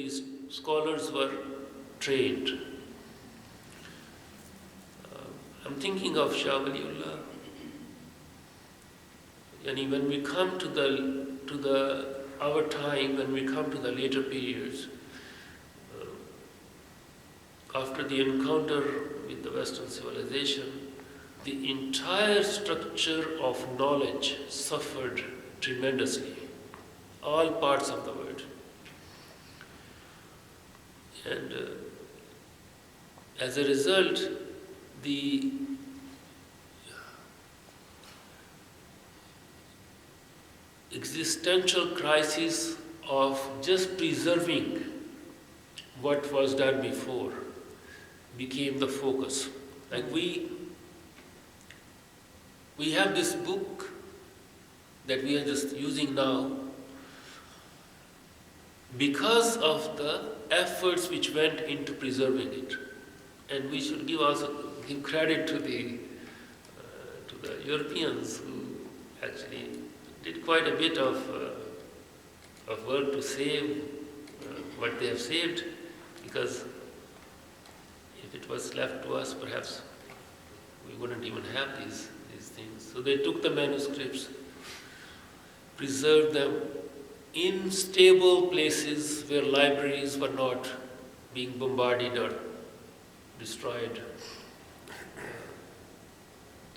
these scholars were trained. I'm thinking of Shah Waliullah. And when we come to our time, when we come to the later periods, after the encounter with the Western civilization, the entire structure of knowledge suffered tremendously, all parts of the world. And as a result, the existential crisis of just preserving what was done before became the focus. Like we have this book that we are just using now because of the efforts which went into preserving it. And we should give credit to the Europeans who actually did quite a bit of work to save what they have saved, because if it was left to us, perhaps we wouldn't even have these things. So they took the manuscripts, preserved them in stable places where libraries were not being bombarded or destroyed.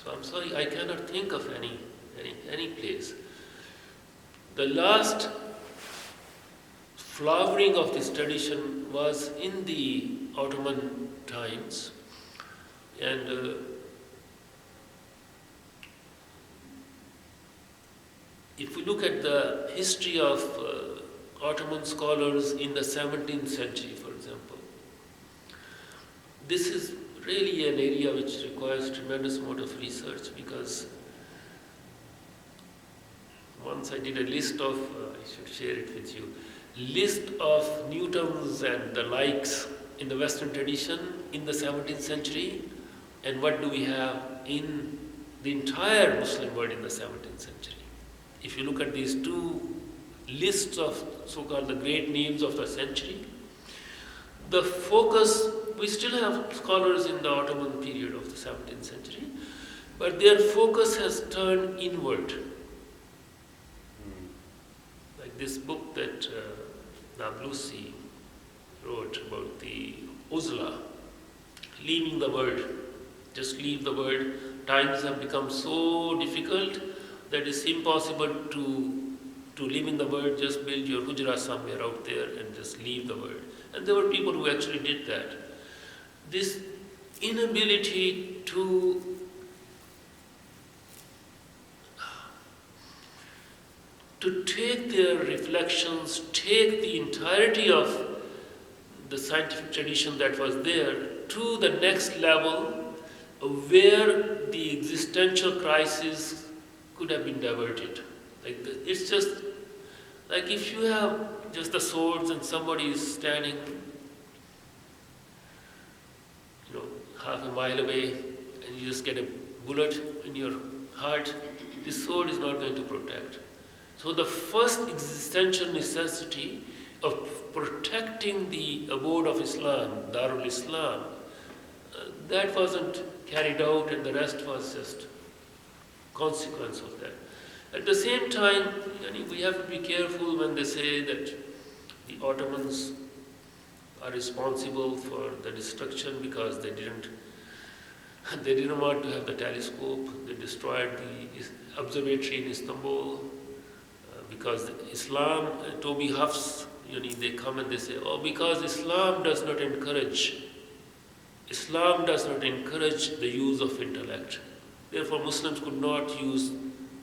So I'm sorry, I cannot think of any place. The last flowering of this tradition was in the Ottoman times, and if we look at the history of Ottoman scholars in the 17th century, for example, this is really an area which requires tremendous amount of research, because once I did a list of, I should share it with you, list of Newtons and the likes in the Western tradition in the 17th century, and what do we have in the entire Muslim world in the 17th century. If you look at these two lists of so-called the great names of the century, the focus, we still have scholars in the Ottoman period of the 17th century, but their focus has turned inward. Like this book that Nablusi wrote about the uzla, leaving the world, just leave the world. Times have become so difficult that it's impossible to live in the world. Just build your hujra somewhere out there and just leave the world. And there were people who actually did that. This inability to take their reflections, take the entirety of the scientific tradition that was there to the next level where the existential crisis could have been diverted. It's just like if you have just the swords and somebody is standing, half a mile away, and you just get a bullet in your heart, this sword is not going to protect. So the first existential necessity of protecting the abode of Islam, Darul Islam, that wasn't carried out, and the rest was just consequence of that. At the same time, we have to be careful when they say that the Ottomans are responsible for the destruction because they didn't want to have the telescope. They destroyed the observatory in Istanbul because Islam, Toby Huffs, they come and they say, because Islam does not encourage the use of intellect. Therefore, Muslims could not use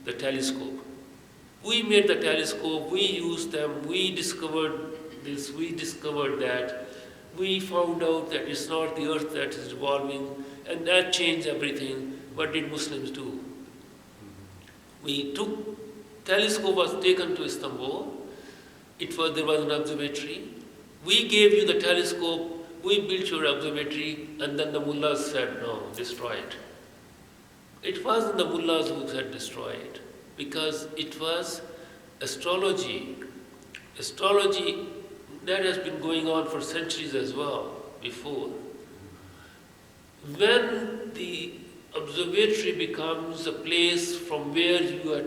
the telescope. We made the telescope, we used them, we discovered this, we discovered that. We found out that it's not the earth that is revolving, and that changed everything. What did Muslims do? Telescope was taken to Istanbul. There was an observatory. We gave you the telescope, we built your observatory, and then the mullahs said, no, destroy it. It wasn't the mullahs who said destroy it, because it was astrology. Astrology that has been going on for centuries as well before. When the observatory becomes a place from where you are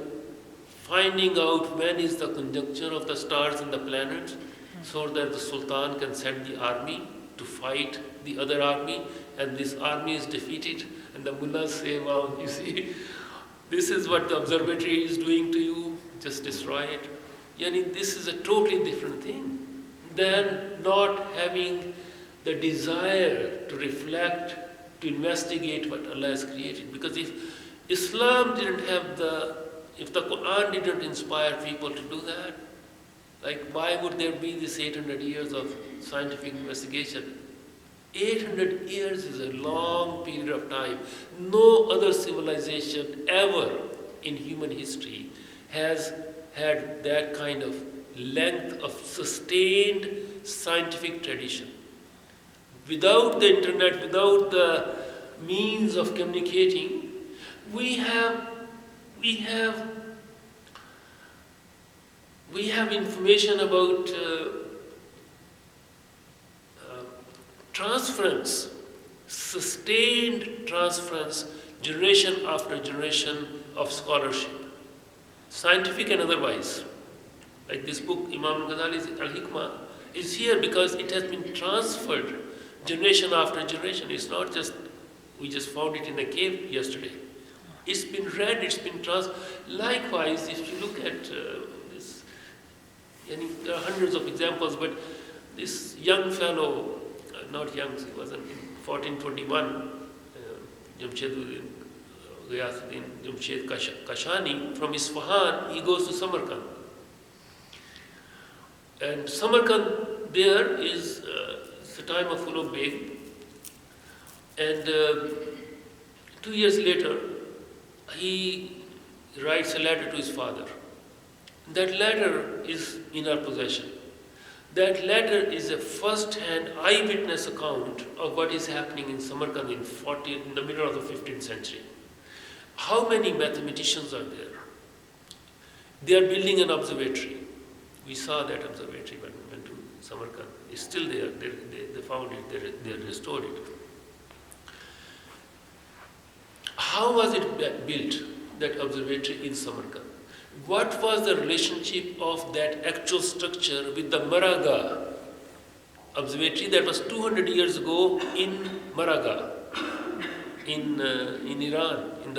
finding out when is the conjunction of the stars and the planets, so that the Sultan can send the army to fight the other army, and this army is defeated, and the mullahs say, wow, you see, this is what the observatory is doing to you, just destroy it. Yani, this is a totally different thing than not having the desire to reflect, to investigate what Allah has created. Because if Islam didn't have if the Qur'an didn't inspire people to do that, like why would there be this 800 years of scientific investigation? 800 years is a long period of time. No other civilization ever in human history has had that kind of length of sustained scientific tradition. Without the internet, without the means of communicating, we have information about transference, sustained transference, generation after generation of scholarship, scientific and otherwise. Like this book, Imam Ghazali's Al-Hikmah, is here because it has been transferred generation after generation. It's not just, we just found it in a cave yesterday. It's been read, it's been transferred. Likewise, if you look at this, there are hundreds of examples, but this young fellow, not young, he was in 1421, Jamshed Kashani, from Isfahan, he goes to Samarkand. And Samarkand there is it's a time of full of babe. And 2 years later, he writes a letter to his father. That letter is in our possession. That letter is a first-hand eyewitness account of what is happening in Samarkand in the middle of the 15th century. How many mathematicians are there? They are building an observatory. We saw that observatory when we went to Samarkand. It's still there. They found it. They restored it. How was it built, that observatory in Samarkand? What was the relationship of that actual structure with the Maraga observatory that was 200 years ago in Maraga, in Iran, in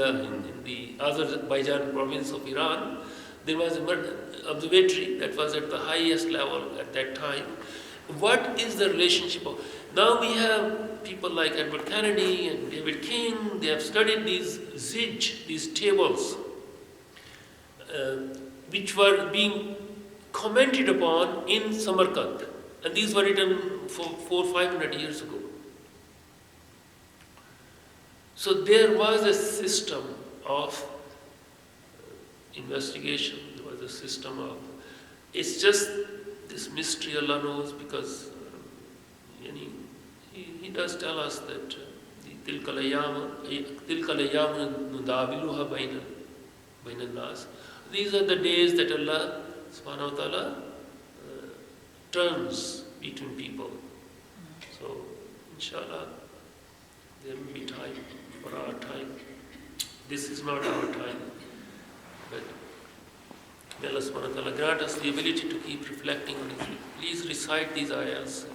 the Azerbaijan province of Iran? There was an observatory that was at the highest level at that time. What is the relationship of... Now we have people like Edward Kennedy and David King. They have studied these zij, these tables, which were being commented upon in Samarkand. And these were written 400-500 years ago. So there was a system of investigation. There was a system of... It's just this mystery Allah knows, because he does tell us that تِلْكَ الْأَيَّامُ نُدَاوِلُهَا بَيْنَ النَّاسِ. These are the days that Allah subhanahu wa ta'ala turns between people. So, inshallah, there will be time for our time. This is not our time. But may Allah subhanahu wa ta'ala grant us the ability to keep reflecting on it. Please recite these ayahs.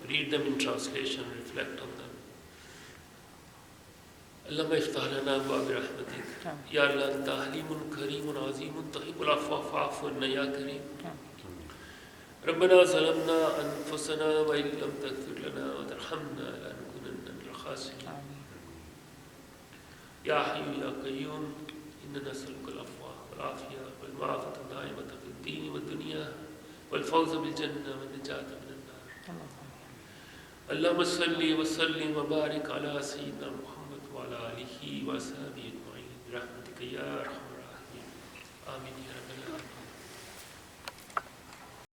Read them in translation, reflect on them. Allahumma iftah lana abwaab rahmatik. Ya Allah, anta halimun kareemun azeemun tuhibbul afwa fa'fu anna ya kareem. ربنا ظلمنا أنفسنا وإن لم تغفر لنا وترحمنا لنكونن من الخاسرين. يا حي يا قيوم إننا نسألك العفو والعافية والمعافاة الدائمة في الدين والدنيا والفوز بالجنة والنجاة من النار. اللهم صل وسلم وبارك على سيدنا محمد وعلى آله وصحبه أجمعين برحمتك يا أرحم الراحمين. آمين يا رب العالمين.